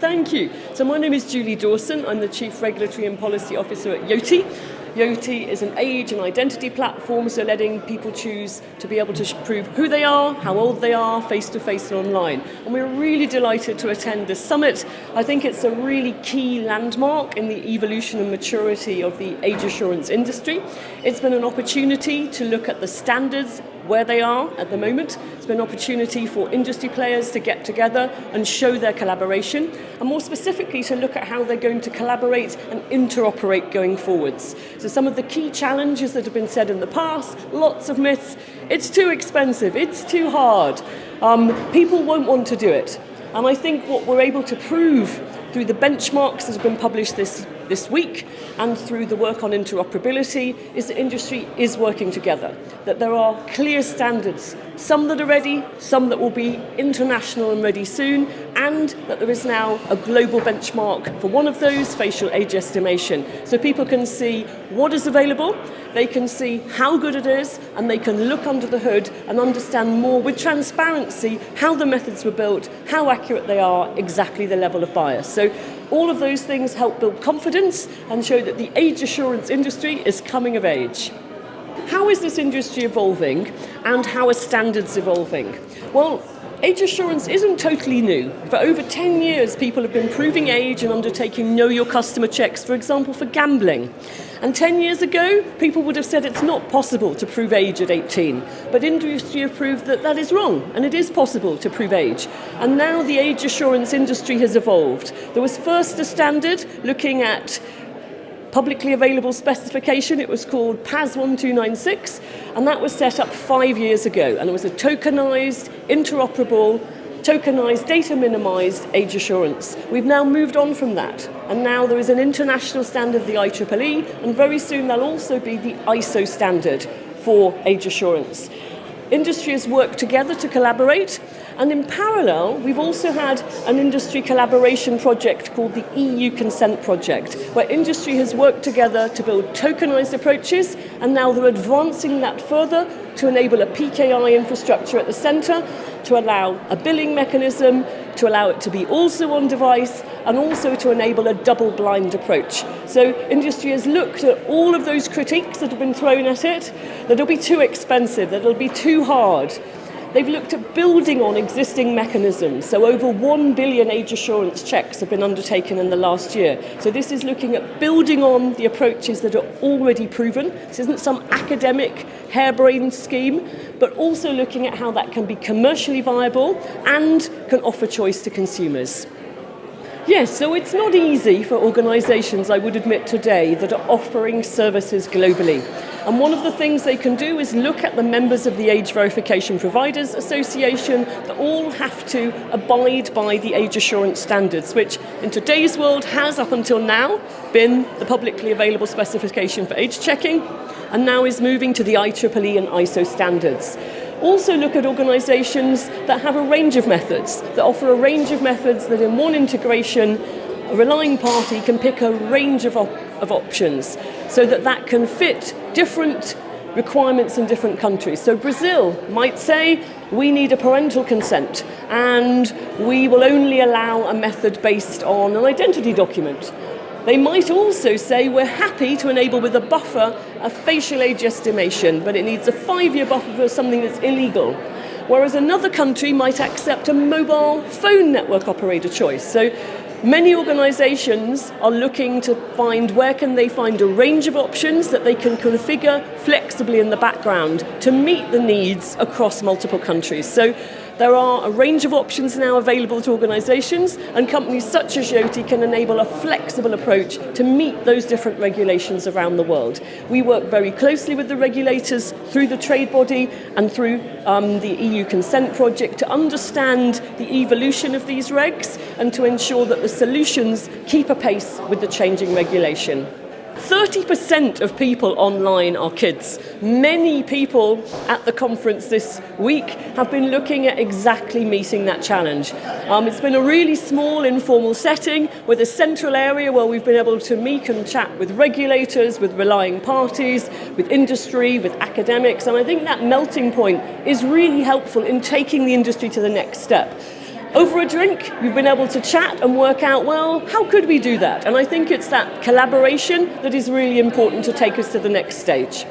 Thank you. So my name is Julie Dawson. I'm the Chief Regulatory and Policy Officer at Yoti. Yoti is an age and identity platform, so letting people choose to be able to prove who they are, how old they are, face-to-face and online. And we're really delighted to attend this summit. I think it's a really key landmark in the evolution and maturity of the age assurance industry. It's been an opportunity to look at the standards, where they are at the moment. It's been an opportunity for industry players to get together and show their collaboration, and more specifically to look at how they're going to collaborate and interoperate going forwards. So some of the key challenges that have been said in the past, lots of myths: it's too expensive, it's too hard, people won't want to do it. And I think what we're able to prove through the benchmarks that have been published this week and through the work on interoperability is that industry is working together, that there are clear standards, some that are ready, some that will be international and ready soon, and that there is now a global benchmark for one of those, facial age estimation. So people can see what is available, they can see how good it is, and they can look under the hood and understand more with transparency how the methods were built, how accurate they are, exactly the level of bias. So all of those things help build confidence and show that the age assurance industry is coming of age. How is this industry evolving, and how are standards evolving? Well, age assurance isn't totally new. For over 10 years, people have been proving age and undertaking know your customer checks, for example, for gambling. And 10 years ago, people would have said it's not possible to prove age at 18. But industry have proved that that is wrong, and it is possible to prove age. And now the age assurance industry has evolved. There was first a standard looking at publicly available specification. It was called PAS 1296, and that was set up 5 years ago. And it was a tokenized, interoperable, tokenized, data minimized age assurance. We've now moved on from that, and now there is an international standard, the IEEE, and very soon there'll also be the ISO standard for age assurance. Industry has worked together to collaborate, and in parallel, we've also had an industry collaboration project called the EU Consent Project, where industry has worked together to build tokenized approaches, and now they're advancing that further to enable a PKI infrastructure at the center, to allow a billing mechanism, to allow it to be also on device, and also to enable a double-blind approach. So industry has looked at all of those critiques that have been thrown at it, that it'll be too expensive, that it'll be too hard. They've looked at building on existing mechanisms. So over 1 billion age assurance checks have been undertaken in the last year. So this is looking at building on the approaches that are already proven. This isn't some academic harebrained scheme, but also looking at how that can be commercially viable and can offer choice to consumers. Yes, so it's not easy for organisations, I would admit today, that are offering services globally. And one of the things they can do is look at the members of the Age Verification Providers Association that all have to abide by the age assurance standards, which in today's world has up until now been the publicly available specification for age checking, and now is moving to the IEEE and ISO standards. Also look at organisations that have a range of methods, that offer a range of methods that in one integration, a relying party can pick a range of options so that that can fit different requirements in different countries. So Brazil might say, we need a parental consent and we will only allow a method based on an identity document. They might also say we're happy to enable with a buffer a facial age estimation, but it needs a 5-year buffer for something that's illegal. Whereas another country might accept a mobile phone network operator choice. So many organisations are looking to find where can they find a range of options that they can configure flexibly in the background to meet the needs across multiple countries. So there are a range of options now available to organisations, and companies such as Yoti can enable a flexible approach to meet those different regulations around the world. We work very closely with the regulators through the trade body and through the EU Consent Project to understand the evolution of these regs and to ensure that the solutions keep apace with the changing regulation. 30% of people online are kids. Many people at the conference this week have been looking at exactly meeting that challenge. It's been a really small, informal setting with a central area where we've been able to meet and chat with regulators, with relying parties, with industry, with academics, and I think that melting point is really helpful in taking the industry to the next step. over a drink, you've been able to chat and work out, well, how could we do that? And I think it's that collaboration that is really important to take us to the next stage.